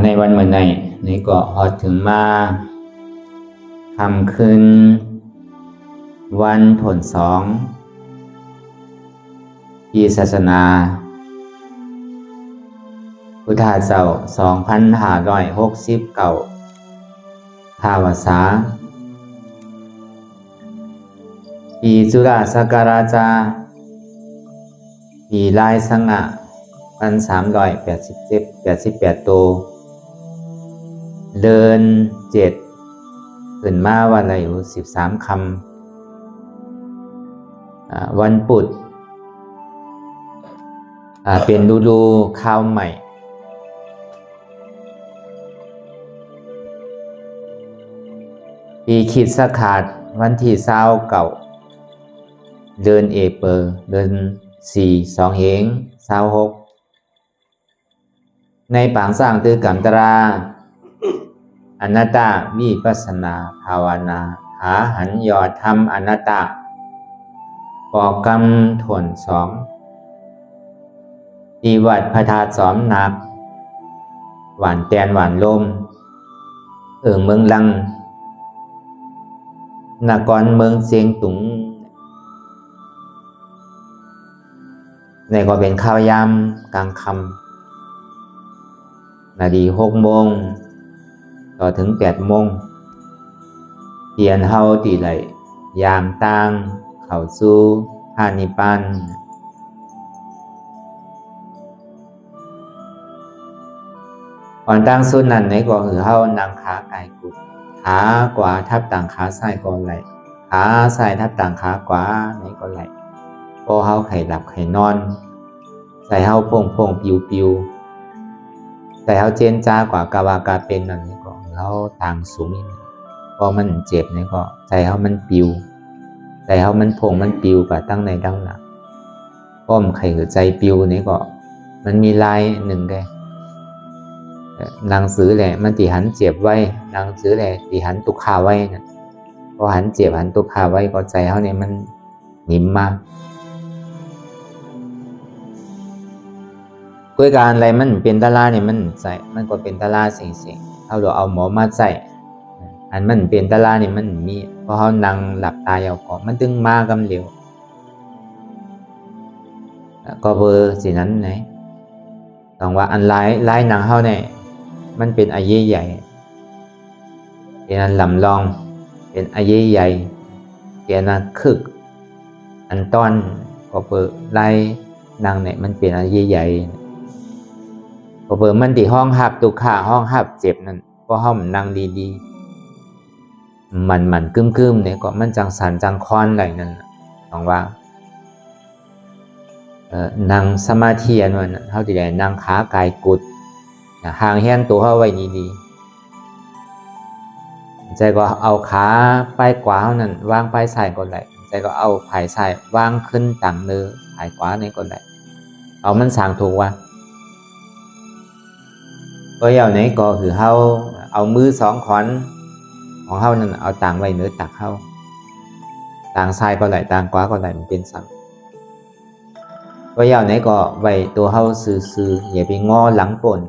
ในวันเมื่อไหร่นี่ก็พอถึงมาคำคืนวันผล2ปีศาสนาพุทธศักราช2569ท่าวษาปีจุฬาศักราชปีลายสังะ1387โตเดิน7ขึ้นมาวันอายุ13คำวันปุดเป็นฤดูข้าวใหม่ปีคริสต์ศักราชวันที่29เดือนเอเปิลเดือน4 2เหง26ในปางสร้างตือกรรมตราอนัตตาวิปัสสนาภาวนาหาหันยอดธรรมอนัตตาปอกกรรมถวน2ปีวัดพระธาตุ2นักหวานแตนหวานลมเมืองลังนครเมืองเสียงตุงในก็เป็นข้าวยามกลางคำนาดี6 โมงต่อถึง8 โมงเปลี่ยนเฮาตีไหลยามตั้งเข้าสู่พานิพพานก่อนตั้งสุดนั้นในก็คือเฮานั่งขากายกุดขาขวาทับต่างขาซ้ายก็ไหลขาซ้ายทับต่างขาขวาในก็ไหลพอเฮาไข่หลับไข่นอนใส่เฮาโป่งปิวแต่เฮาเจนจ้ากว่ากาวากาเป็นนั่นนี่ก็เฮาต่างสูงนี่พอมันเจ็บนี่ก็ใจเฮามันปิวใจเฮามันโป่งมันปิวกับตั้งในดังหลังป้อมไข่หัวใจปิวนี่ก็มันมีลายหนึ่งแกหนังสือแหละมันตีหันเจ็บไว้หนังสือแหละตีหันตุกขาไว้นะพอหันเจ็บหันตุกขาไว้ก็ใจเฮาเนี่ยมันนิ่มมากคุยการอะไรมันเป็นตาลาเนี่ยมันใส่มันก็เป็นตาลาเสียงๆเอาหมอมาใส่อันมันเป็นตาลาเนี่ยมันมีพอเขานั่งหลับตายเอาก็มันตึงมากำเหลวก็เบอร์สินั้นไหนต้องว่าอันลายหนังเขาเนี่ยมันเป็นอายุใหญ่เป็นอันลำลองเป็นอายุใหญ่เป็นอันคึกอันต้อนก็เบอร์ลายหนังเนี่ยมันเป็นอายุใหญ่พอเปิดมันที่ห้องหับตุกขาห้องหับเจ็บนั่นก็ห้องนั่งดีๆมันกึ้มเนี่ยก็มันจังสันจังคอนอะไรนั่นต้องว่านั่งสมาธิอันนั้นเท่าที่ได้นั่งขากายกุดห่างแห้นตัวเข้าไว้ดีใจก็เอาขาไปขวานั่นวางไปซ้ายก็ได้ใจก็เอาผายซ้ายวางขึ้นต่างเนื้อผายขวาในก็ได้เอามันสั่งถูกว่าก็อย่างนี้ก็คือเฮาเอามือ2 ขอนของเฮานั่นเอาต่างไว้เนื้อตักเฮาต่างซ้ายก็ได้ต่างขวาก็ได้มันเป็นสั่งก็อย่างนี้ก็ไว้ตัวเฮาซื่อๆอย่าไปงอหลังป่น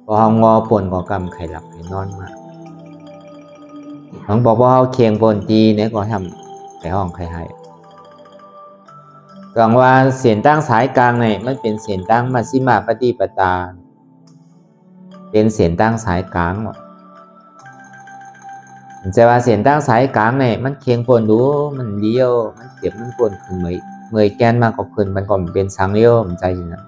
พอเฮางอป่นก็กำไข่หลับไข่นอนมาน้องบอกว่าเฮาเคียงป่นตีเนี่ยก็ทำไข่ห้องไข่ให้กลางว่าเสียนตั้งสายกลางเนี่ยมันเป็นเสียนตั้งมัชฌิมาปฏิปทาเป็นเสียนตั้งสายกลางจะว่าเสียนตั้งสายกลางเนี่ยมันเคียงปนดูมันเลี้ยวมันเจ็บมันปนคือเมยแกนมากกว่าคืนมันก็เป็นสังเลี้ยวมันใจอยู่นะ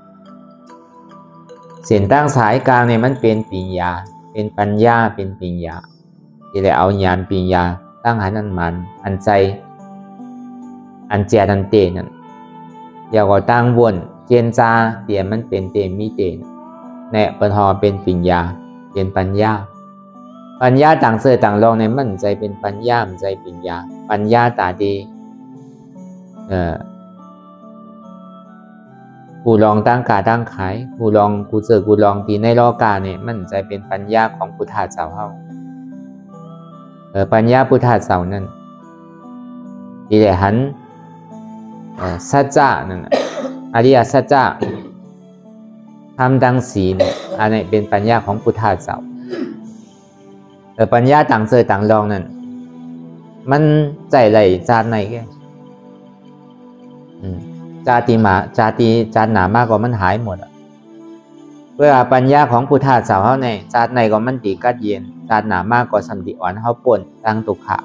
เสียนตั้งสายกลางเนี่ยมันเป็นปัญญาเป็นปัญญาเป็นปัญญาที่ได้เอาญาณปัญญาตั้งหันอันมันอันใจอันเจอันเตนั่นอย่าก็ตั้งวนเจนจาเตียมันเป็นเตมีเตเนี่ยปทเป็นปัญญาเป็นปัญญาต่างเสื่อต่างลองในมันใจเป็นปัญญามันใจปัญญาตาดีกูลองตั้งกาตั้งขายกูลองกูเจอกูลองตีในโลกาเนี่ยมันใจเป็นปัญญาของพุทธะเจ้าเฮาปัญญาพุทธะเจ้านั่นที่ได้หันสัจจะนั่นอริยสัจจะทำดังศีล อันนี้เป็นปัญญาของพุทธาเจ้าปัญญาต่างเสยต่างลองนั่นมันใจไหลจานไหนแกจาติหนามากกว่ามันหายหมดเพื่อปัญญาของพุทธาเจ้าเขาในจาดในก็มันตีกัดเย็นจาดหนามากกว่าสัมติอ่อนเขาป่นตั้งตุขะ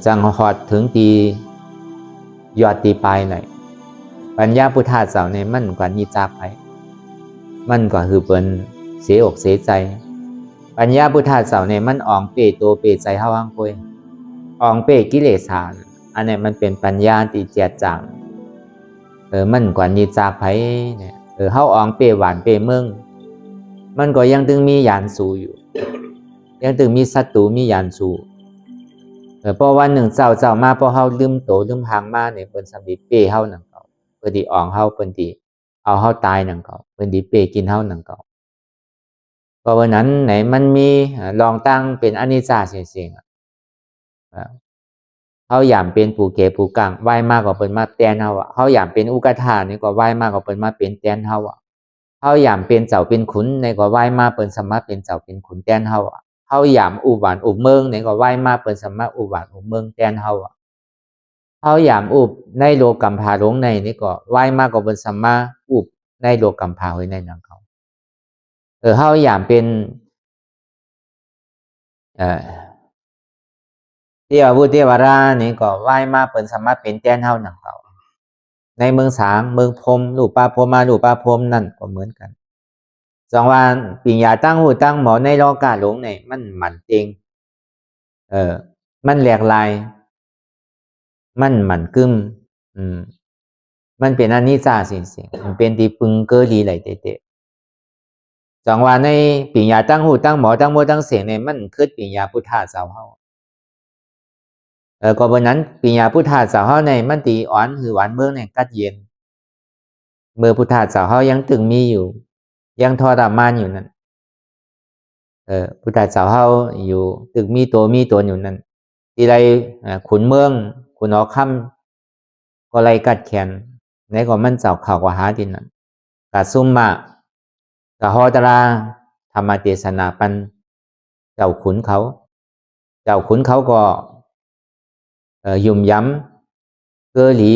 จังหอดถึงตียอดตีปลายไหนปัญญาพุทธาเจ้าในมันกว่านิจากไปมันกว่าคือเป็นเสียอกเสียใจปัญญาพุทธาเจ้าในมันอ่องเปตัวเปใจเฮาฮังป่วยอ่องเปกิเลสาอันนี้มันเป็นปัญญาตีเจียดจังมันกว่านิจากไปเนี่ยเฮาอ่องเปหวานเปเมืองมันก็ยังตึงมียานสูอยู่ยังตึงมีศัตรูมียานสูเพราะวันหนึ่งเจ้ามาเพราะเฮาลืมโตลืมหางมาเนี่ยเปิ้นสำดิเป้เฮานั่นเก่าเปิ้นสิอ่องเฮาเปิ้นสิเอาเฮาตายนั่นเก่าเปิ้นสิเป้กินเฮานั่นเก่าเพราะว่านั้นไหนมันมีลองตั้งเป็นอนิจจาเสียงเฮาอยากเป็นผู้เก๋ผู้กังไหว้มากกว่าเปิ้นมาแตนเฮาเฮาอยากเป็นอุกฐานี่ก็ไหว้มากกว่าเปิ้นมาเป็นแตนเฮาเฮาอยากเป็นเจ้าเป็นขุนในก็ไหว้มาเปิ้นสามารถเป็นเจ้าเป็นขุนแตนเฮาเฮาอยากอุบหวานอุบเมืองเนี่ยก็ไหว้มาเปิ้นสามารถอุบหวานอุบเมืองแตนเฮาเฮาอยากอุบในโลกกัมพาหลงในนี่ก็ไหว้มาก็เปิ้นสามารถอุบในโลกกัมพาไว้ในนั้นเขาเฮาอยากเป็นเทวบุตรเทวรานี่ก็ไหว้มาเปิ้นสามารถเป็นแตนเฮานั่นเขาในเมืองสางเมืองพรหมรูปปาพรหมมารูปปาพรหมนั่นก็เหมือนกันสองวันปิญญาตั้งหูตั้งหมอในโลกาหลงเนี่ยมันหมันเองมันแหลกลายมันหมันกึมมันเป็นอนิจจาสิ่งมันเป็นที่ปึงเกอรีไหลเตะสองวันในปิญญาตั้งหูตั้งหมอตั้งโมตั้งเสียงเนี่ยมันคือปิญญาพุทธะเจ้าเฮาก็บนนั้นปิญญาพุทธะเจ้าเฮาในมันตีอ่อนคือหวานเมืองเนี่ยกัดเย็นเมื่อพุทธะเจ้าเฮายังตึงมีอยู่ยังทรมานอยู่นั่นพุทธะเจ้าเฮาอยู่ตึกมีตัวอยู่นั่นทีไรขุนเมืองขุนออกค่ำก็ไล่กัดแขนในก็มันเจ้าข่าวกว่าหาดินนั่นกะซุ่มมากะฮอตราธรรมเทศนาปันเจ้าขุนเขาก็ยุ่มย้ำเกอหลี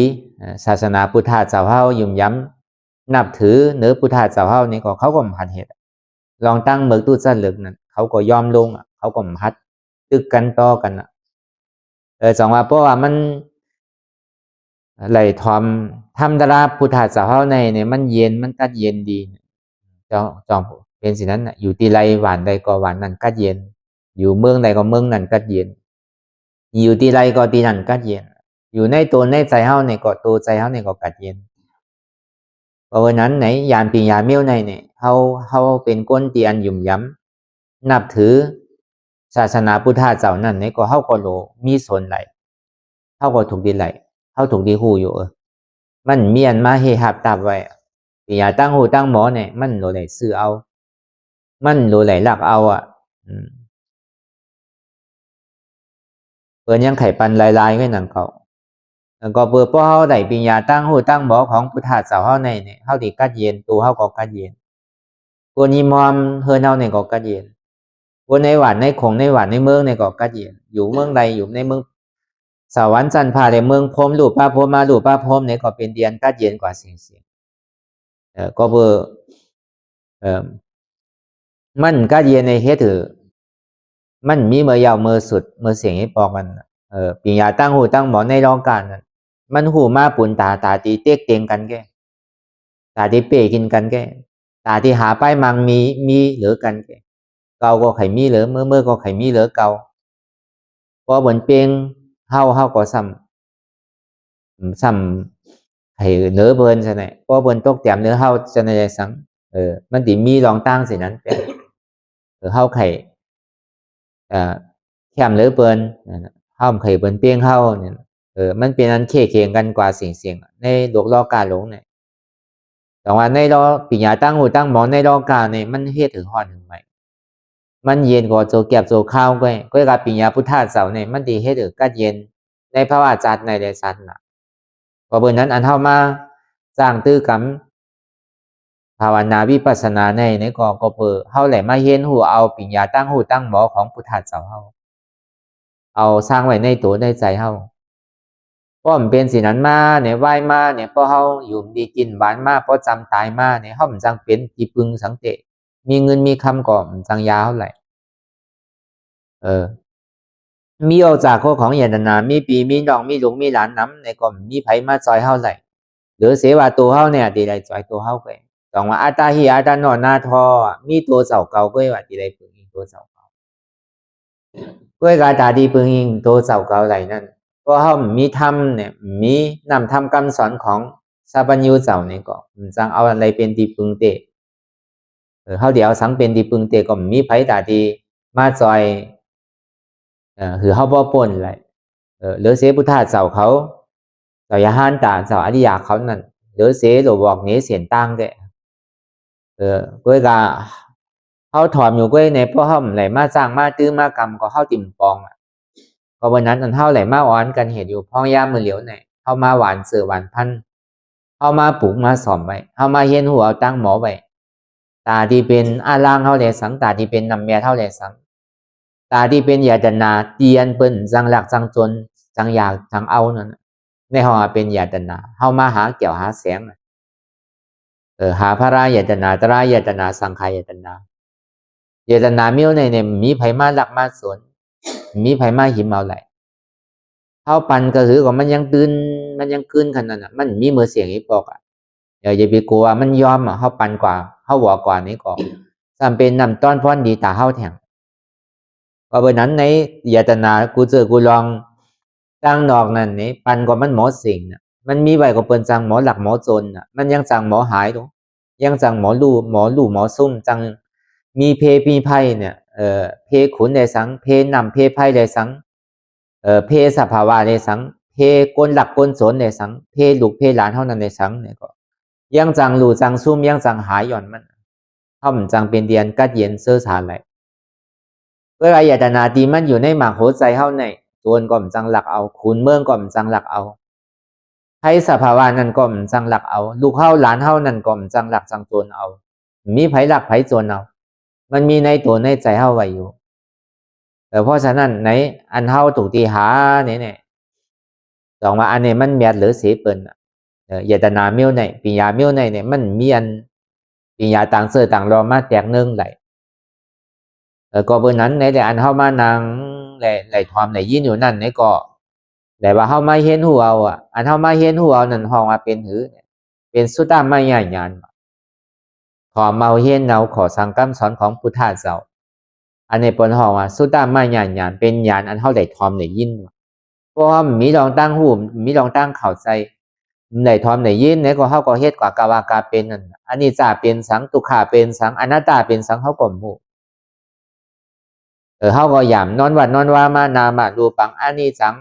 ศาสนาพุทธะเจ้าเฮายุ่มย้ำนับถือเนื้อพุทธะเจ้าเฮานี่ก็เขาก็ผ่านเหตุลองตั้งเมืองตู้สั่นลึกนั่นเขาก็ยอมลงเขาก็พัดตึกกันต่อกันสองว่าเพราะว่ามันไหลทำดาราพุทธะเจ้าเฮาในเนี่ยมันเย็นมันกัดเย็นดีจอมเป็นสินั้นอยู่ที่ไรหวานใดก็หวานนั่นกัดเย็นอยู่เมืองใดก็เมืองนั่นกัดเย็นอยู่ที่ไรก็ที่นั่นกัดเย็นอยู่ในตัวในใจเฮาเนี่ยก็ตัวใจเฮาเนี่ยก็กัดเย็นเพราะวันนั้นไหนยานปียาเมี้ยวในเนี่ยเฮาเป็นก้นตีอันยุ่มย้ำนับถือศาสนาพุทธะเจ้านั่นเนี่ยก็เฮาก็โลมีสนไหลเฮาก็ถูกดีไหลเฮาถูกดีหูอยู่มันเมียนมาเฮหับตับไว้ปียาตั้งหูตั้งหมอเนี่ยมันโลไหลซื้อเอามันโลไหลหลักเอาเปิ้นยังไข่ปันลายๆไว้นั่นเขาก็เปิดเพราะเฮาได้ปิญญาตั้งหูตั้งหมอของพุทธะเจ้าเฮาในเนี่ยเฮาสิกัดเย็นตัวเฮาก็กัดเย็นคนยิมอมเฮือนเฮาเนี่ยก็กัดเย็นคนในหวานในคงในหวานในเมืองเนี่ยก็กัดเย็นอยู่เมืองใดอยู่ในเมืองสวรรค์จันทร์พาในเมืองพรหมรูปพระพรหมมารูปพระพรหมเนี่ยก็เป็นเดียนกัดเย็นกว่าสิ่งก็เบอมันกัดเย็นในเฮ็ดถือมันมีเมื่อยาวเมื่อสุดเมื่อเสียงให้ปอกมันปิญญาตั้งหูตั้งหมอในรองการนั้นมันหูมาปุ่นตาตีเต๊กเตียงกันแกตาที่เป้กินกันแกตาที่หาป้ายมังมีเหลือกันแกเกาก็ไข่มีเหลือเมื่อก็ไข่มีเหลือเกาพอบนเปียงเฮาก็ซ้ำไข่เนื้อเบิร์นใช่ไหมพอบนตกแต้มเนื้อเฮาจะในสังมันติมีรองตั้งสินั้นเฮาไข่แคมเหลือเบิร์นเฮาไข่เบิร์นเปียงเฮาเนี่ยมันเป็นอันเคียงกันกว่าสิ่งในโลกกาหลงเนี่ยแต่ว่าในรอปิญญาตั้งหูตั้งหมอในรอกาเนี่ยมันเฮ็ดถึงฮอดถึงไหมมันเย็นกว่าโจแก็บโจข้าวก็กับปิญญาพุทธะเจ้าเนี่ยมันดีเฮ็ดถึงกัดเย็นในภาวะจัดในเดชันน่ะเพราะเบิ่นนั้นอันเฮามาสร้างตื้อกรรม ภาวนาวิปัสสนาในก็เปิดเฮาแหละมาเห็นหูเอาปัญญาตั้งหูตั้งหมอของพุทธะเจ้าเฮาเอาสร้างไว้ในตัวในใจเฮาเพราะมันเป็นสิ่งนั้นมาเนี่ยไหวมาเนี่ยพอเฮาอยู่ดีกินหวานมาพอจำตายมาเนี่ยเฮามันจังเป็นที่พึงสังเกตมีเงินมีคำก็มันจังยาเท่าไหร่มีออกจากข้อของอย่างนามีปีมีน้องมีลุงมีหลานน้ำในก็มีไผมาจอยเฮาไหร่หรือเสว่าตัวเฮาเนี่ยดีได้จอยตัวเฮาไปต้องว่าอาตาหิอาตานอนนาทอมีตัวเสาเก่าก็ว่าดีได้พึงตัวเสาเก่าก็กาตาดีพึงอิงตัวเสาเก่าไหลนั่นเพราะเฮามีธรรมเนี่ยมีนำธรรมคำสอนของซาบัญญูเจ้านี่ก็มันจังเอาอะไรเป็นที่พึงเตะเฮาเดี๋ยวสังเป็นที่พึงเตะก็มีไผตาดีมาจอยคือเฮาบ่ปนไหลหรือเสพุทธะเจ้าเขาเจ้าอย่าห้านตาเจ้าอริยาเขานั่นหรือเสหลวบอกนี้เสียนตั้งเด้ก็กาเฮาถอมอยู่ก็ในเพราะเฮาไหลมาสร้างมาตื้อมากรรมก็เฮาติ่มปองก็วันนั้นอันเฮาไหลมาอ่อนกันเหตุอยู่พ้องยามมือเหลียวเนี่ยเฮามาหวานเสือหวานพันเฮามาปลูกมาสอมไว้เฮามาเฮียนหัวตั้งหมอไว้ตาที่เป็นอาลางเฮาแลสังตาที่เป็นนำแม่เฮาแลสังตาที่เป็นยาดนาเตียนเปิ้นจังหลักจังจนจังอยากจังเอานั่นในห้องเป็นยาดนาเฮามาหาเกี่ยวหาแสงหาพระรายตนาตรายตนาสังขายตนาเยตนาเมียวในมีไผมาหลักมาสวนมีไผมาหิมเอาไหลเฮาปันก็คือว่ามันยังตื่นมันยังคืนขนาดนั้นมันมีมือเสียงอีปอกอย่าไปกลัวมันยอมเฮาปันกว่าเฮาหัวกว่านี้ก็จำเป็นนำต้อนพรดีตาเฮาแทงก็เบอร์นั้นในยตนากูเจอกูลองตั้งนอกนั่นนี่ปันก็มันหมอสิ่งมันมีไว้ก็เปิ้นจังหมอหลักหมอจนมันยังจังหมอหายตรงยังจังหมอลู่หมอซุ่มจังมีเพมีไพ่เนี่ยเพขุนในสังเพนำเพไพ่ในสังเพสภาวะในสังเพกลหลักกลสนในสังเพลูกเพหลานเท่านั้นในสังเนี่ยก็ยังจังหลู่จังซุ่มยังจังหายหย่อนมันท่อมจังเป็นเดียนกัดเย็นเสื้อสารไหลเพื่ออยตนาตีมันอยู่ในหมากโหใจเท่าในตัวนก่อมจังหลักเอาขุนเมืองก่อมจังหลักเอาให้สภาวะนั้นก่อมจังหลักเอาลูกเฮาหลานเฮานั่นก่อมจังหลักจังโจนเอามีไผหลักไผโจนเอามันมีในตัวในใจเฮาไว้อยู่เพราะฉะนั้นในอันเฮาถูกตีหาเนี่ยสองว่าอันนี้มันเมียดหรือเสียเปิลยตนาเมียวในปิญญาเมียวในเนี่ยมันมีอันปิญญาต่างเสื้อต่างรอมาแตกเนื่องไหลก็เบอร์นั้นในแต่อันเฮามานางไหลความไหลยินอยู่นั่นในก็แต่ว่าเฮามาเห็นหัวเอาอันเฮามาเห็นหัวเอานั่นห้องว่าเป็นหือเป็นสุตตามายาญาณขอเมาเห็นเนาขอสังกัมสอนของพุทธะเจ้าอันนี้ปนห้องว่าสุตตามายาญาณเป็นญาณอันเฮาได้ทอมได้ยินเพราะว่ามีลองตั้งหูมีลองตั้งเข้าใจได้ทอมได้ยินในก็เฮาก็เฮ็ดกว่ากาวากาเป็นนั่นอันนี้จะเป็นสังตุขาเป็นสังอนัตตาเป็นสังเฮาก็ฮู้เฮาก็ย่ำนอนวัดนอนว่ามานามารูปังอนิจจัง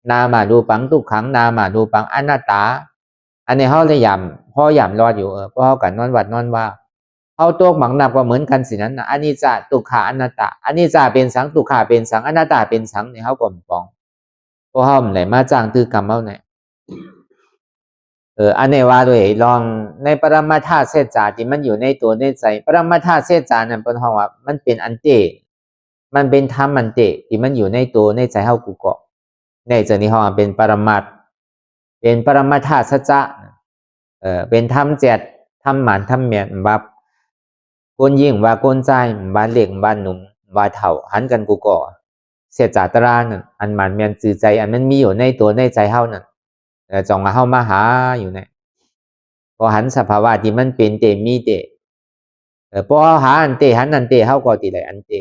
นามารูปังทุกขังนามารูปังอนัตตาอันนี้เฮาได้ย่ำพอย่ำรอดอยู่เพราะเฮากันนอนวัดนอนว่าเฮาตัวหมังนับก็เหมือนกันสินั้นอนิจจทุกขาอนัตตาอนิจจเป็นสังทุกขาเป็นสังอนัตตาเป็นสังนี่เฮาก็ปองเพราะเฮาไหนมาจ้างตือกรรมเฮาไหนอันนี้ว่าด้วยลองในปรมาธาตุเศษจาที่มันอยู่ในตัวในใจปรมาธาตุเศษจานั้นเพิ่นเฮาว่ามันเป็นอันเตมันเป็นธรรมมันเตที่มันอยู่ในตัวในใจเฮากูเกาะในใจนี้เฮาเป็นปรมัตถ์เป็นปรมาธาตุสัจจะเป็นธรรมเจ็ดธรรมหมานธรรมแม่นว่าคนยิ่งว่าคนใจว่าเล็กว่าหนุ่มว่าเฒ่าหันกันกูเกาะเสียจาตรานั่นอันหมานแม่นจือใจอันมันมีอยู่ในตัวในใจเฮานั่นจองเฮามาหาอยู่เนี่ยพอหันสภาวะที่มันเป็นเตมีเตพอหาอันเตหันอันเตเฮาก็ติได้อันเต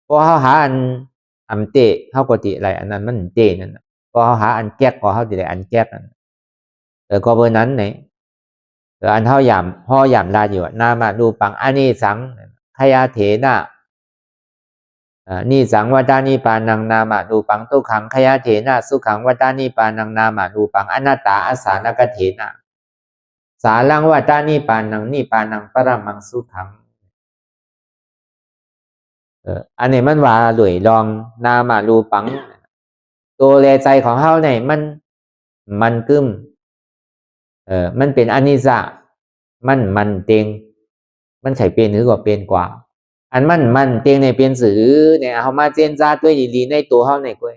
พอเฮาหาอันเตเฮาก็ติไรอันนั้นมันเตนั่นพอเฮาหาอันแก๊กก็เฮาติได้อันแก๊กนั่นก็เบอร์นั้นไหนอันเฮาย่ำพ่อย่ำลาอยู่นามารูปังอันนี้สังขยาเถนะนี่สังวัฏานิปานังนามารูปังทุกขังขยาเถนะสุขังวัฏานิปานังนามารูปังอนัตตาอสานกเถนะสาลังวัฏานิปานังนิปานังปรมังสุขังอันนี้มันว่าหลุยลองนามารูปังตัวแลใจของเฮาเนี่ยมันกึ้มมันเป็นอนิจจ มันเต็งมันใช่เป็นหรือก็เป็นกว่าอันมันเต็งในเป็นสื่อเนี่ยเอามาเจนจ้าด้วยดีๆในตัวเขาในกล้วย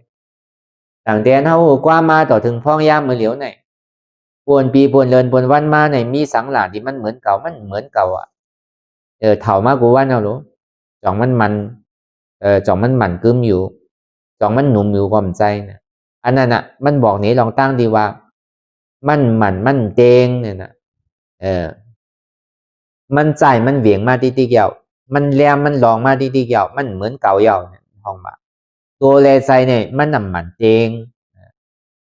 ต่างแดนเขากว่ามาต่อถึงพ้องย่ามมือเหลียวไหนปวนปีปวนเลินปวนวันมาในมีสังหลาที่มันเหมือนเก่าอ่ะเถ่ามากกูว่าเอาหรอจ่องมันจ่องมันกึมอยู่จ่องมันหนุ่มอยู่ความใจเนี่ยอันนั้นอ่ะมันบอกนี้ลองตั้งดีว่ามันเตงเนี่ยนะมันใจมันเหวี่ยงมาที่เกี่ยวมันแรมมันลองมาที่เกี่ยวมันเหมือนเก่าเย่าเนี่ยห้องมาตัวเลใจเนี่ยมันนำมันเตง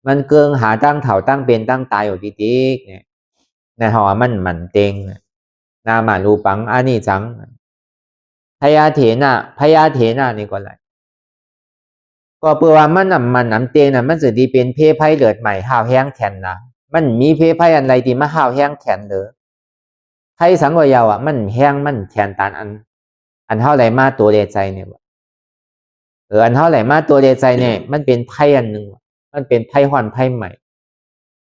มันเกิงหาตั้งเถ่าตั้งเป็นตั้งตายอยู่ที่เนี่ยในห้องมันเตงนามารูปังอันนี้จังพญาเถนะนี่ก็ไรก็เพื่อว่ามันนำเตงน่ะมันจะดีเป็นเพศไพ่เลือดใหม่ห้าวแห้งแข็งนะมันมีเพศไพ่อันไรที่มาห้าวแห้งแข็งเด้อไพ่สังกยาวอ่ะมันแห้งมันแข็งตานอันเท่าไรมาตัวเดใจเนี่ยอันเท่าไรมาตัวเดใจเนี่ยมันเป็นไพ่อันหนึ่งมันเป็นไพ่หอนไพ่ใหม่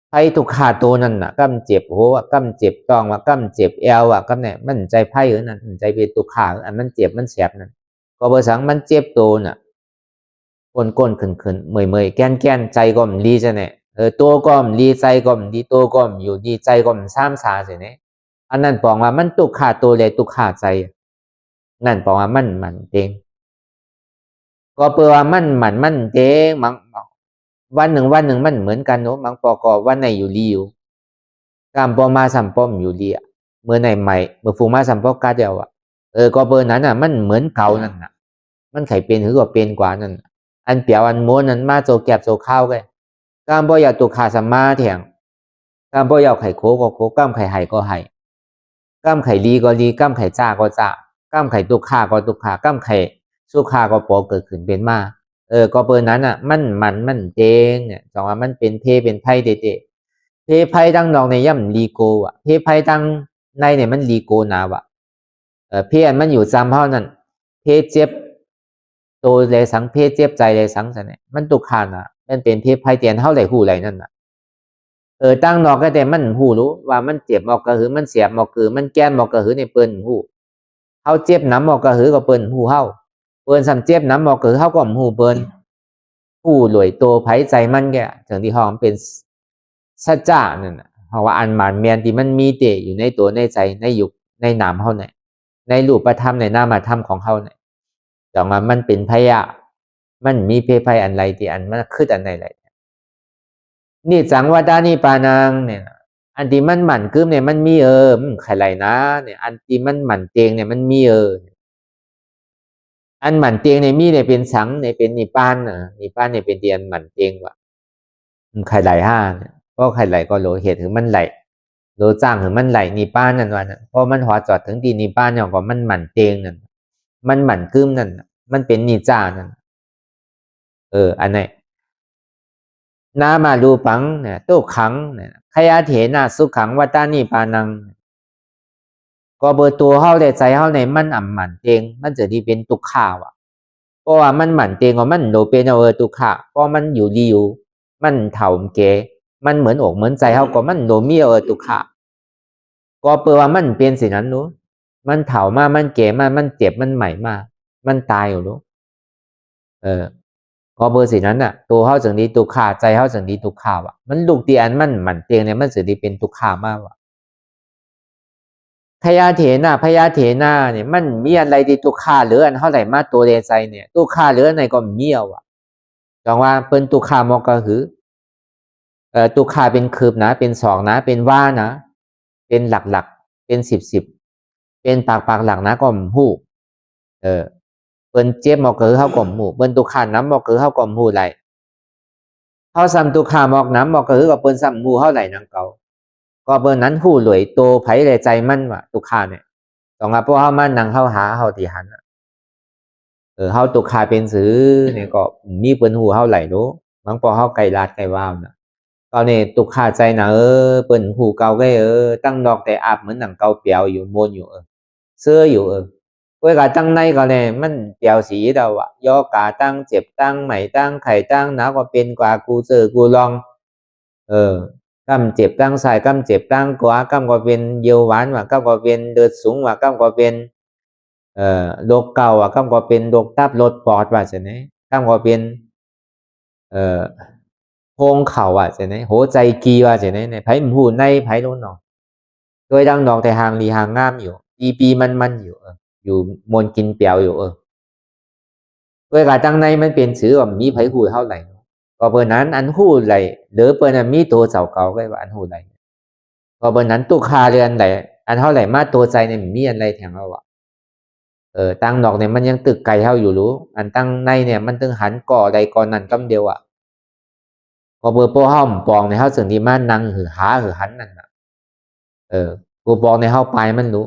ไพ่ตุกขาตัวนั่นน่ะกั้มเจ็บโหว่ะกั้มเจ็บตองว่ะกั้มเจ็บแอวว่ะกั้มเนี่ยมันใจไพ่หรือนั่นใจเป็นตุกขาอันมันเจ็บมันแสบนั่นก็เบอร์สังมันเจ็บตัวน่ะก้นขึ้นเมื่อยแก้นใจก็มดีจะเนี่ยตัวก็มดีใจก็มดีตัวก็มอยู่ดีใจก็มซ้ำซาจะเนี่ยอันนั้นบอกว่ามันตุกขาตัวเลยตุกขาใจนั่นบอกว่ามันเองก็เปลือมันเจ๊มังวันหนึ่งมันเหมือนกันเนาะมังปอกวันไหนอยู่รีอยู่กามปอมาสัมปอมอยู่รีอ่ะเมื่อไหนใหม่เมื่อฟูมาสัมปอกาเดียวอ่ะก็เบอร์นั้นอ่ะมันเหมือนเก่านั่นน่ะมันไข่เป็นหรือก็เป็นกว่านั่นอันเปียวอันม้วนนั้นมาโจแก็บโจข้าวกันกามปออยากตุขาสัมมาเถียงกามปออยากไข่โคก็โคกามไข่ไห่ก็ไห่กามไข่ลีก็ลีกามไข่จ้าก็จ้ากามไข่ตุขาก็ตุขากามไข่สุขาก็ปอเกิดขึ้นเป็นมาก็เบอร์นั้นอ่ะมันเจงเนี่ยจังว่ามันเป็นเพเป็นไพ่เดเพไพ่ตั้งนอกในย่ำลีโกอ่ะเพไพ่ตั้งในเนี่ยมันลีโกนาวะเพอันมันอยู่จำเท่านั้นเพเจ็บโตเลยสังเพเจ็บใจเลยสังสันเนี่ยมันตุกขาน่ะมันเป็นเพไพ่เตียนเท่าไหร่หูไหร่นั่นน่ะตั้งนอกก็แต่มันหูรู้ว่ามันเจ็บออกกระหือมันเสียบออกคือมันแก้มออกกระหือในเปิ้นหูเขาเจ็บน้ำออกกระหือก็เปิ้นหูเฮาเปิ้นสัมเจ็บน้ำออกกระหือเฮาก็หูเปิ้นผู้หลวยตัวไผ่ใจมันแกถึงที่ห้องเป็นสัจจะนั่นเพราะว่าอันหมานเมียนที่มันมีเตะอยู่ในตัวในใจในยุคในนามเขาเนี่ยในรูปธรรมในนามธรรมของเขาเนี่ยแต่ว่ามันเป็นพยะมันมีเพภัยอันไรที่อันมันขึ้นอันไหนไรนี่จังว่าดานี่ปานางเนี่ยอันที่มันหมั่นกึมเนี่ยมันมีมันไข่ไรนะเนี่ยอันที่มันหมั่นเตียงเนี่ยมันมีอันหมั่นเตียงเนี่ยมีเนี่ยเป็นสังเนี่ยเป็นนิพานนิพานเนี่ยเป็นเตียนหมั่นเตียงว่ะไข่ไหลห้าเนี่ยก็ไข่ไหลก็โลเหตุถึงมันไหลโลจ้างถึงมันไหลนิพานนั่นวันเพราะมันหัวจอดถึงตีนิพานเนี่ยก็มันหมั่นเตียงนั่นมันหมั่นกึมนั่นมันเป็นนิจานั่นอันไหนนามารูปังเนี่ยตุขังเนี่ยขยะเถนะสุขังวัตานิปานังก็เบอร์ตัวเฮาได้ใจเฮาในมันอ่ำหมันเตงมันจะดีเป็นตุกข่าวอ่ะเพราะว่ามันหมันเตงว่ามันโดเป็นตุกข่าเพราะมันอยู่ดีอยู่มันเถ่าเกมันเหมือนอกเหมือนใจเฮาก็มันโดมีตุกข่าก็เปว่ามันเป็นสินั้นนู้มันเถ่ามามันเก๋มามันเจ็บมันใหม่มามันตายอยู่นู้ก็เบอร์สินั้นน่ะตัวเขาสังดีตุกขาใจเขาสังดีตุกขาว่ะมันลูกตีอันมันหมันเตียงเนี่ยมันสังดีเป็นตุกขามากว่ะพญาเถนะเนี่ยมันมีอะไรที่ตุกขาหรืออันเท่าไหร่มาตัวเดใจเนี่ยตุกขาหรืออันไหนก็มีเอาว่ะจังว่าเป็นตุกขามอกก็คือตุกขาเป็นคืบนะเป็นสองนะเป็นว่านะเป็นหลักเป็นสิบเป็นปากหลักนะก็หูเปิ้นเจ็บหมอกคือเขาก่อมหูเปิ้นตุกขาน้ำหมอกคือเขาก่อมหูไหลเขาซ้ำตุกขาหมอกน้ำหมอกคือกับเปิ้นซ้ำหูเขาไหลนังเก่าก็เปิ้นนั้นหูหลวยโตไผเลยใจมั่นว่ะตุกขาเนี่ยต้องว่าพวกเขามันนังเขาหาเขาตีหันเขาตุกขาเป็นซื้อเนี่ยก็มีเปิ้นหูเขาไหลรู้บางพอเขาไก่ลาดไก่ว่าวนะตอนนี้ตุกขาใจนะเปิ้นหูเก่าก็ตั้งดอกแต่อาบเหมือนหนังเก่าเปียวอยู่โมนอยู่เสื้ออยู่với cả tăng nay còn này mình tiểu sĩ đâu ạ do cả tăng chếp tăng mày tăng khải tăng nó có bên qua cu sơ cu long กำเจ็บตั้งสายกำเจ็บตั้งขวากำก็เป็นเยียวหวานว่ากำก็เป็นเดือดสูงว่ากำก็เป็นโรคเก่าว่ากำก็เป็นโรคตับโรคปอดว่าจะไหนกำก็เป็นโพงเข่าว่าจะไหนหัวใจกีว่าจะไหนในไผ่หูในไผ่รู้เนาะโดยดังดอกแต่หางลีหางงามอยู่ปีมันอยู่อยู่มนกินเปียวอยู่เวลาตั้งในมันเป็นสื่อว่ามีไผ่หูเท่าไหร่ก็เบอร์นั้นอันหูไหลเดือเปิดมีตัวเสาเก่าไว้ว่าอันหูไหลก็เบอร์นั้นตุคาเรือนไหลอันเท่าไหร่มาตัวใจเนี่ยมีอะไรแทงเราอ่ะตั้งดอกเนี่ยมันยังตึกไก่เท่าอยู่รู้อันตั้งในเนี่ยมันตึงหันก่อใดก่อนนั้นกำเดียวอ่ะก็เบอร์โป้ห้อมปองในเท่าสิ่งที่มันนั่งหือหาหือหันนั่นอ่ะกูปองในเท่าไปมันรู้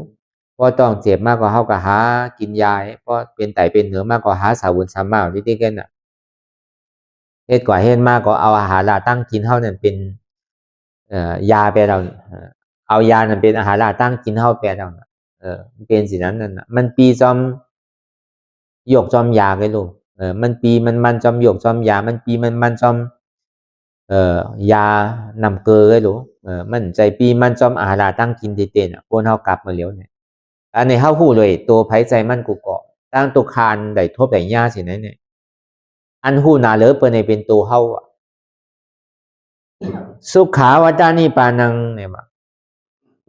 เพราะต้องเจ็บมากกว่าเท่ากับหากินยาเพราะเป็นไตเป็นเนื้อมากกว่าหาสาวุนสามารถที่กันอ่ะเฮ็ดกว่าเฮ็ดมากก็เอาอาหารลาตั้งกินเท่านั้นเป็นยาไปเราเอายานั้นเป็นอาหารลาตั้งกินเท่าไปเราเป็นสิ่งนั้นนั่นมันปีจอมหยกจอมยาไงลูกมันปีมันจอมหยกจอมยามันปีมันจอมยานำเกลือไงลูกมันใจปีมันจอมอาหารลาตั้งกินเต็นๆคนเฮากลับมาเลี้ยวเนี่ยอันนี้เฮาฮู้เลยตัวไผใจมันกูเกาะตั้งตัวคานได้ทบได้ยาสินั้นเนี่ยอันฮู้นาเหลือเปิ้นให้เป็นตัวเฮาสุขาวัฏานิปานังเนี่ย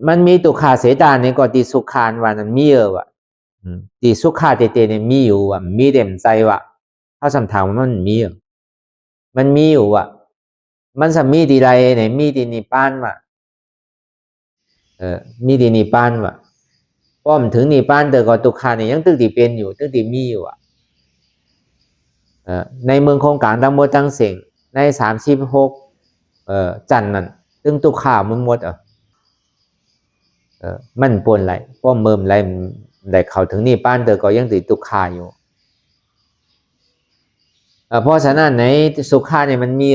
มันมีตุขาเสดาเนี่ยก็ติสุขานว่านั้นมีว่ะติสุขาเตเนี่ยมีอยู่ว่ะมีเต็มใจว่ะเขาสำถามว่ามันมีมันมีอยู่ว่ะมันสมีดีไรเนี่ยมีดีนิพานว่ะมีดีนิพานว่ะป้อมถึงนิพานแต่ก็ตุขาเนี่ยยังตึกติเป็นอยู่ตึกติมีอยู่อ่ะในเมืองโครงการทั้งหมดทั้งสิ่งใน36จันนั่นตึงตุขามันหมดมันปนไรป้อมเมิมไรได้เข้าถึงนี่ป้านเตอก็ยังติดตุขาอยู่เพราะฉะนั้นในสุขาเนี่ยมันมี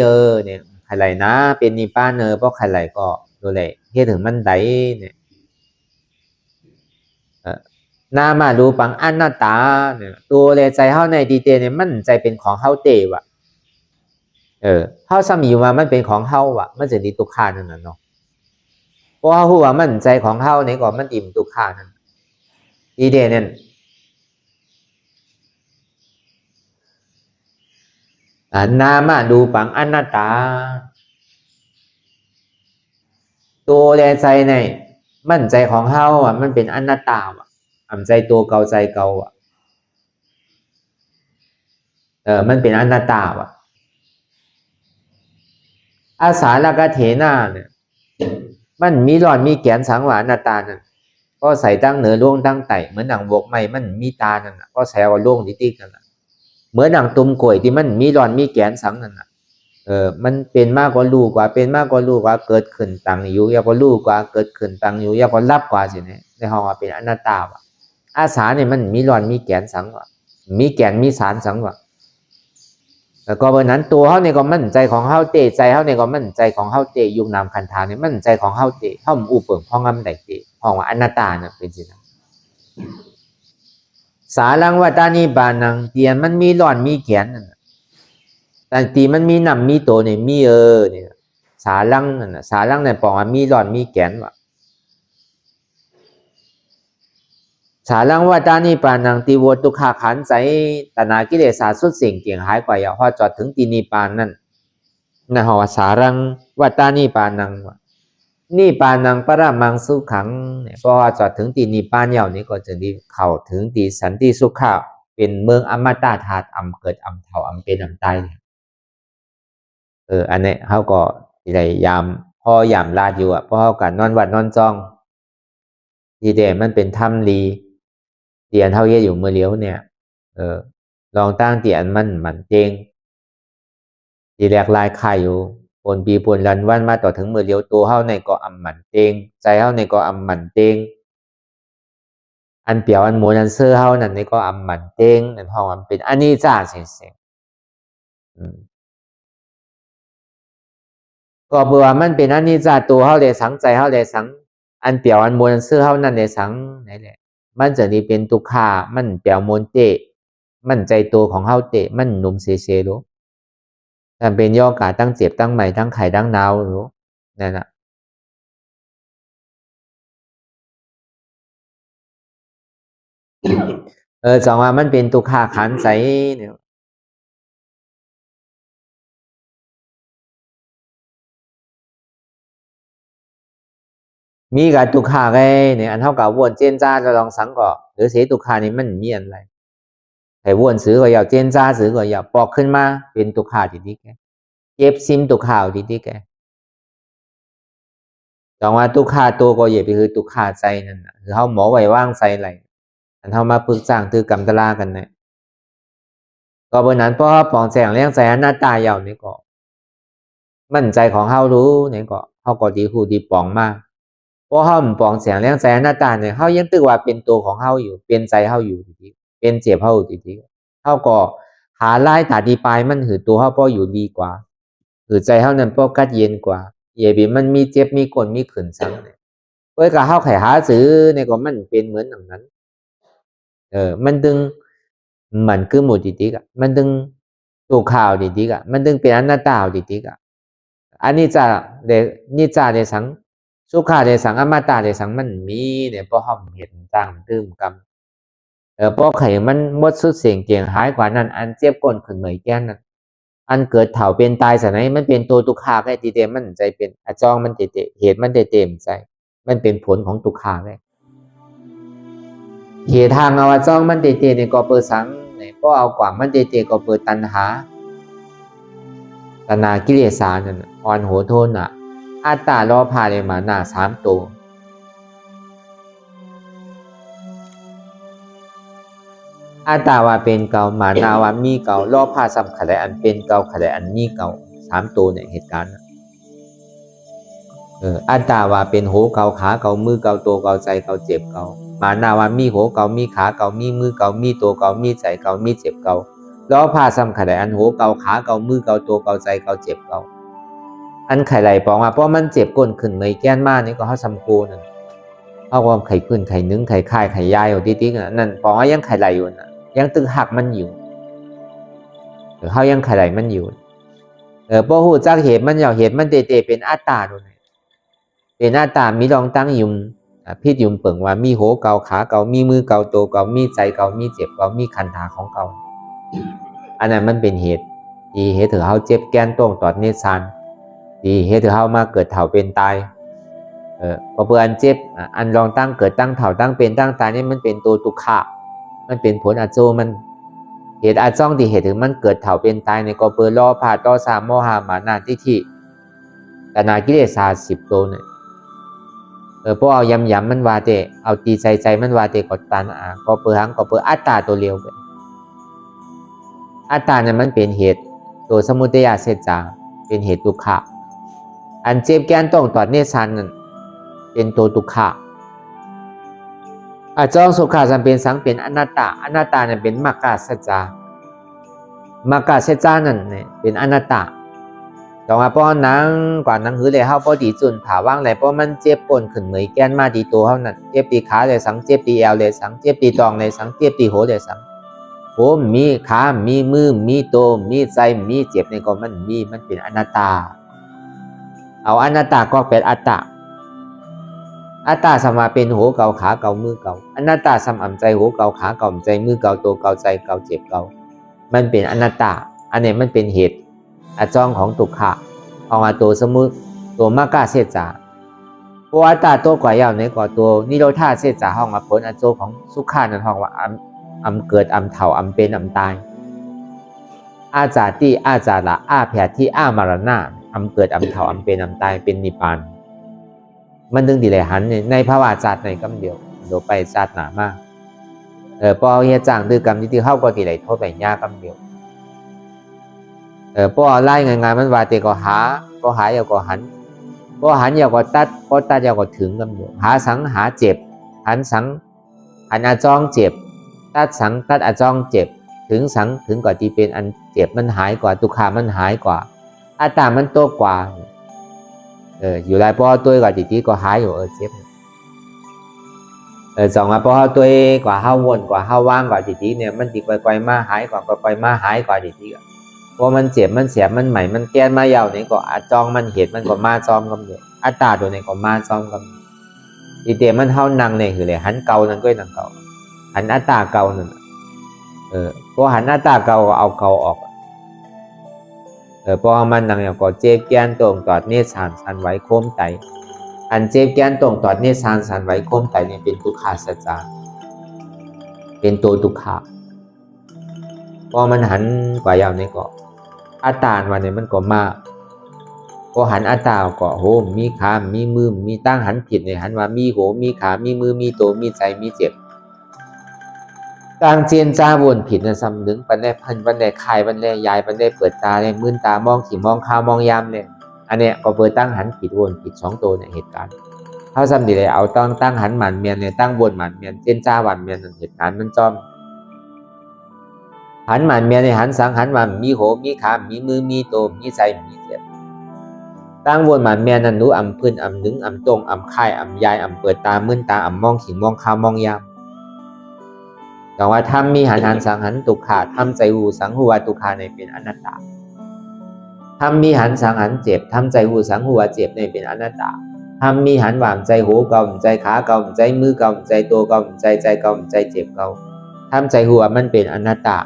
เนี่ยใครไหลนะเป็นนิป้านเพราะใครไหลก็ดูเลยเฮ็ดถึงมันได้เนี่ยนามาดูปังอันหน้าตาเนี่ยตัวเลยใจเฮาในดีเตเนี่ยมันใจเป็นของเฮาเตว่ะเฮาซ้ำอยู่มามันเป็นของเฮาว่ะมันจะดีตุขานั่นน่ะเนาะเพราะเฮาฮู้ว่ามันใจของเฮาเนี่ยก็มันอิ่มตุขานั่นดีเดเนี่ยนามาดูปังอนัตตาตัวแลใจในมั่นใจของเฮามันเป็นอนัตตาอ่ำใจตัวเก่าใจเก่ามันเป็นอนัตตาอาสาลกเถนาเนี่ยมันมีหลอดมีแกนสังวาอนัตตานั่นก็ใส่ตั้งเหนือล่วงตั้งไต่เหมือนหนังบกไม้มันมีตานั่นก็แซวว่าล่วงดิติกันเหมือนหนังตุ่มกล้วยที่มันมีหลอดมีแกนสังนั่นมันเป็นมากกว่ารู้กว่าเป็นมากกว่ารู้กว่าเกิดขึ้นตั้งอยู่ยากกว่ารู้กว่าเกิดขึ้นตั้งอยู่ยากกว่ารับกว่าสิเนี่ยในห้องว่าเป็นอนัตตาอาสาเนี่ยมันมีหลอนมีแกนสังมีแกนมีสารสังแล้วก็เพราะนั้นตัวเขาเนี่ยก็มั่นใจของเขาเตะใจเขาเนี่ยก็มั่นใจของเขาเตะยุงนามคันธาเนี่ยมั่นใจของเขาเตะเขาอุปเปิงพ่องำใดเตะห้องว่าอนัตตาเนี่ยเป็นสินะสารังวัตานิบานังเตียนมันมีหลอนมีแกนนั่นแต่ตีมันมีนำมีโตเนี่ยมีเนี่ยสารังนั่นสารังเนี่ยบอกว่ามีหลอนมีแกนสารังวัตานิปานังตีวตุขาขันใจตนากิเลสาสุดสิ่งเกี่ยงหายกว่าอย่าพอจอดถึงตีนิปานนั่นนะฮะสารังวัตานิปานังนี่ปานังปรามังสุขังเนี่ยพอจอดถึงตีนิปานเย่านี้ก็จะดีเข้าถึงตีสันติสุขะเป็นเมืองอมตะธาตุอำเกิดอำเถาอำเป็นอำตายอันนี้เขาก็ได้ยามพอยามลาดอยู่เพราะเขากันนอนวัดนอนจ้องทีเดียมันเป็นถ้ำลีเตียนเท่าเยอยู่เมื่อเลี้ยวเนี่ยลองตั้งเตียนมันเจงทีแรกลายไข่อยู่ปนปีปนรันวันมาต่อถึงเมื่อเลี้ยวตัวเฮาในก็อำมันเจงใจเฮาในก็อำมันเจงอันเปียวอันหมูอันเสื้อเฮานั่นในก็อำมันเจงนั่นห้องมันเป็นอันนี้จ้าเสียงก็เบื่อมันเป็นอันนี้จ้าตัวเฮาเลยสังใจเฮาเลยสังอันเปียวอันหมูอันเสื้อเฮานั่นเลยสังไหนแหละมันจะนี่เป็นตุขามันเปียวมนเตะมันใจตัวของเฮาเตะมันหนุ่มเซรู้แต่เป็นย่อกาตั้งเจ็บตั้งใหม่ตั้งไข่ตั้งนาวรู้ นั่นน่ะจังว่ามันเป็นทุกขาขันใจเนี่ยมีกับทุกขาไงเนี่ยอันเท่ากับวนเจนจ้าจะลองสังก็หรือเสียทุกขานี่มันมีอะไรไอ้วนซื้อก็อยากเจนจ้าซื้อก็อยากปอกขึ้นมาเป็นทุกขาทีนี้แกเก็บซิมทุกข่าวทีนี้แกจังว่าทุกขาตัวก็อย่าไปคือทุกขาใจนั่นนะคือเขาหมอไว้ว่างใจอะไรอันเท่ามาปรึกษาตือกรรมตลากันเนี่ยก็บนนั้นเพราะปองแจงเลี้ยงใจหน้าตาเยาวนี่ก็มั่นใจของเขารู้เนี่ยก็เขาก็ดีหูดีปองมากเพราะเขาปองแสงเลี้ยงใจหน้าตาเนี่ยเขายังตึกว่าเป็นตัวของเขาอยู่เป็นใจเขาอยู่ดีๆเป็นเจ็บเขาอยู่ดีๆเขาก็หาไล่ตาดีปลายมันหือตัวเขาป้ออยู่ดีกว่าหือใจเขานั้นป้อกัดเย็นกว่าเย่บีมันมีเจ็บมีกลมีขืนซ้ำเนี่ยเพื่อกับเขาไขหาซื้อเนี่ยก็มันเป็นเหมือนอย่างนั้นมันดึงมันคือหมดดีๆอ่ะมันดึงตัวข่าวดีๆอ่ะมันดึงเป็นอนัตตาดีๆอ่ะอันนี้จะเดนี่จะเดสังสุขาเดสังอมตะเดสังมันมีเนี่ยเพราะเขาเห็นต่างตื้มกรรมเพราะไขมันมดสุดเสียงเกียงหายกว่านั้นอันเจ็บก้นขึ้นเหมยแก้นนั้นอันเกิดเถาเป็นตายสไหนมันเป็นตัวตุขาไอ้ตีเตมันใจเป็นอจองมันเตะเหตุมันเตะเต็มใจมันเป็นผลของตุขาเลยเหตุทางเอาจองมันเตะเนี่ยก็เปิดสังเนี่ยก็เอากว่างมันเตะก็เปิดตันหาตนากิเลสานั่นอ่อนโหโทนอ่ะอัตตาล้อพาเลยมาหน้า3 ตัวอัตตาว่าเป็นเก่ามานาว่ามีเก่าล้อพาซ้ำขะไดอันเป็นเก่าขะไดอันมีเก่า3 ตัวเนี่ยเหตุการณ์อัตตาว่าเป็นโหเก่าขาเก่ามือเก่าตัวเก่าใจเก่าเจ็บเก่ามานาว่ามีโหเก่ามีขาเก่ามีมือเก่ามีตัวเก่ามีใจเก่ามีเจ็บเก่าล้อพาซ้ำขะไดอันโหเก่าขาเก่ามือเก่าตัวเก่าใจเก่าเจ็บเก่าอันไข่ไหลปองมาเพราะมันเจ็บก้นขึ้นไม่แก้นมากนี่ก็เขาซ้ำโกนั่นเอาความไข่ขึ้นไข่นึ่งไข่ค่ายไข่ยายอยู่ติ๊กๆนั่นปองว่ายังไข่ไหลอยู่นะยังตึงหักมันอยู่เขายังไข่ไหลมันอยู่เพราะหูจักเหตุมันเหตุมันเตะเป็นอัตตาตัวนี้เป็นอัตตามีรองตั้งยุมพี่ยุมเปิงว่ามีโหเกาขาเกามีมือเกาตัวเกามีใจเกามีเจ็บเกามีคันถาของเกาอันนั้นมันเป็นเหตุดีเหตุถือเขาเจ็บแก้นตรงตอดเนซานดีเหตุถือเขามาเกิดเถ่าเป็นตายพอเพื่อนเจ็บอันรองตั้งเกิดตั้งเถ่าตั้งเป็นตั้งตายนี่มันเป็นตัวตุขะมันเป็นผลอโจมันเหตุอาจ้องที่เหตุถึงมันเกิดเถ่าเป็นตายในกอเปอร์ล้อผ่าต่อสามโมหามานาทิฏฐิตนากิเลส10 ตัวเนี่ยพวกเอายำมันวาเตเอาตีใจมันวาเตกดตันกอเปอร์หังกอเปอร์อัตตาตัวเลียวอัตตาเนี่ยมันเป็นเหตุตัวสมุทัยเสจาเป็นเหตุตุขะอันเจ็บแก้นต้องตอดเนชันนั่นเป็นตัวตุขะจองสุขาสัมเป็นสังเป็นอนัตตาอนัตตาเนี่ยเป็นมรรคสัจจามรรคสัจจานั่นเนี่ยเป็นอนัตตาต่อมาป้อนนังกว่านังหือเลยเฮาป้อดีจุนผ่าว่างเลยเพราะมันเจ็บปนขึ้นเหมยแก้นมาดีตัวเฮานั่นเจ็บตีขาเลยสังเจ็บตีแอวเลยสังเจ็บตีตองเลยสังเจ็บตีโหเลยสังโหมีขามีมือมีตัวมีใจมีเจ็บในก็มันเป็นอนัตตาเอาอนัตตาก็เป็นอัตตาอัตตาสมาเป็นโหเก่าขาเก่ามือเก่าอนัตตาสมอ่ำใจโหเก่าขาเก่าใจมือเก่าตัวเก่าใจเก่าเจ็บเก่ามันเป็นอนัตตาอันนี้มันเป็นเหตุอาจองของตุขะเอามาตัวสมุตัวมากาเสจาเพราะอัตตาตัวกว่ายาวในกว่าตัวนิโรธาเสจาห้องมาผลอาโจของสุขานั่นห้องว่าอำเกิดอำเถ่าอำเป็นอำตายอาจาติอาจาระอาแผดที่อามารณะอำเกิดอำเถ่าอำเป็นอำตายเป็นนิพพานมันดึงดีเลยหันในภาวะจัดในกำเดียวโดไปจัดหนามากพอเฮียจ่างดื้อกรรมที่เข้าก็ดีเลยโทษไปยากกำเดียวพอไล่งานมันว่าเตก็หาอยาก็หันพอหันอยาก็ตัดอยาก็ถึงกำเดียวหาสังหาเจ็บหันสังหันอาจ้องเจ็บตัดสังตัดอาจ้องเจ็บถึงสังถึงกว่าที่เป็นอันเจ็บมันหายกว่าตุขามันหายกว่าอัตตามันโตกว่าอยู่ไรเพราะตัวกว่าที่ก็หายอยู่เจ็บสองมาเพราะตัวกว่าห้าวนกว่าห้าว่างกว่าที่เนี่ยมันติดไกลๆมาหายกว่าไกลๆมาหายกว่าที่ พอมันเจ็บมันเสียมันใหม่มันแก้นมายาวนี่ก็อาจองมันเหตุมันก็มาซ้อมกำเนิดอัตตาตัวนี้ก็มาซ้อมกำเนิดอีเตมันเฮานังเนี่ยคือเลยหันเก่านั่นก็นังเก่าหันอัตตาเก่านั่นพอหันอัตตาเก่าเอาเก่าออกพอมันนังอย่างก็เจ็บแก้นตรงตอดเนสานสันไหวโคมไตอันเจ็บแก้นตรงตอดเนสานสันไหวโคมไตเนี่ยเป็นทุกขาสัจจาเป็นตัวทุกขาพอมันหันกว่ายาวนี่ก็อัตตาวันนี้มันก็มาพอหันอัตตาก็โหมีขามีมือมีตั้งหันผิดเนี่ยหันว่ามีโหมีขามีมือมีตัวมีใจมีเจ็บตั้งเจียนจ้าวนผิดนะซ้ำนึงปันได้พันปันได้คายปันได้ยายปันได้เปิดตาได้มื่นตามองขี่มองข้าวมองยามเนี่ยอันเนี้ยก็เปิดตั้งหันผิดวนผิด2ตัวเนี่ยเหตุการณ์เขาซ้ำดีเลยเอาตั้งหันหมันเมียนเนี่ยตั้งวนหมันเมียนเจียนจ้าวันเมียนเหตุการณ์มันจอมหันหมันเมียนในหันสังหันว่ามีโหมีขามีมือมีตัวมีใจมีเจ็บตั้งวนหมันเมียนนั้นรู้อ่ำพื้นอ่ำนึงอ่ำตรงอ่ำค่ายอ่ำยายอ่ำเปิดตามื่นตาอ่ำมองขี่มองข้าวมองยามแต่ว่าถ้ามีหันสังหันตุขาทำใจหูสังหัวตุขาในเป็นอนัตตาถ้ามีหันสังหันเจ็บทำใจหูสังหัวเจ็บในเป็นอนัตตาถ้ามีหันหวามใจหูเก่าใจขาเก่าใจมือเก่าใจตัวเก่าใจเก่าใจเจ็บเก่าทำใจหัวมันเป็นอนัตตา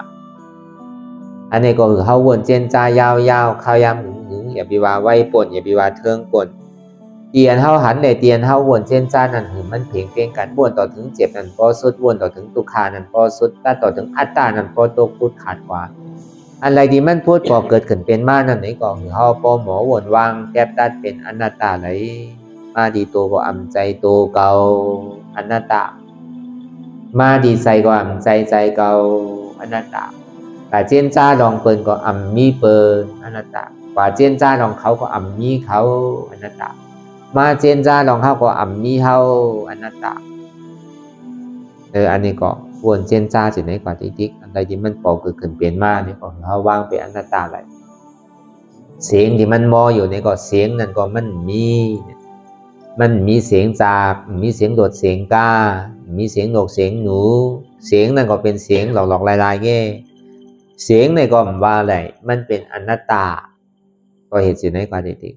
อันนี้ก็คือเขาวนเจนจ้ายาวๆข้าวยามหึงอย่าไปว่าไว้ป่นอย่าไปว่าเทิงป่นเตียนเฮาหันในเตียนเฮาวนเช่นจ้านั่นหือมันเพียงเพียงกันวนต่อถึงเจ็บนั่นพอสุดวนต่อถึงตุขานั่นพอสุดตัดต่อถึงอัตตานั่นพอตกพูดขาดกว่าอะไรที่มันพูดพอเกิดขึ้นเป็นมานั่นนี่ก็คือเฮาพอหมอวนวางแก้ตัดเป็นอนัตตาไหลมาดีตัวก็อำใจตัวเก่าอนัตตามาดีใจก็อำใจเก่าอนัตตาแต่เจนจ้าลองเปิลก็อำมีเปิลอนัตตากว่าเจนจ้าลองเขาก็อำมีเขาอนัตตามาเจนจ้าลองเข้าก็อ่ำมีเฮาอนัตตาอันนี้ก็วนเจนจ้าสิไหนกว่าติ๊กอันใดที่มันปอเกิดขึ้นเปลี่ยนมาเนี่ยก็เฮาวางเป็นอนัตตาอะไรเสียงที่มันมออยู่เนี่ยก็เสียงนั่นก็มันมีเสียงจากมีเสียงโดดเสียงกามีเสียงนกเสียงหนูเสียงนั่นก็เป็นเสียงหลอกๆลายๆแง่เสียงในก็ว่าอะไรมันเป็นอนัตตาก็เห็นสิไหนกว่าติ๊ก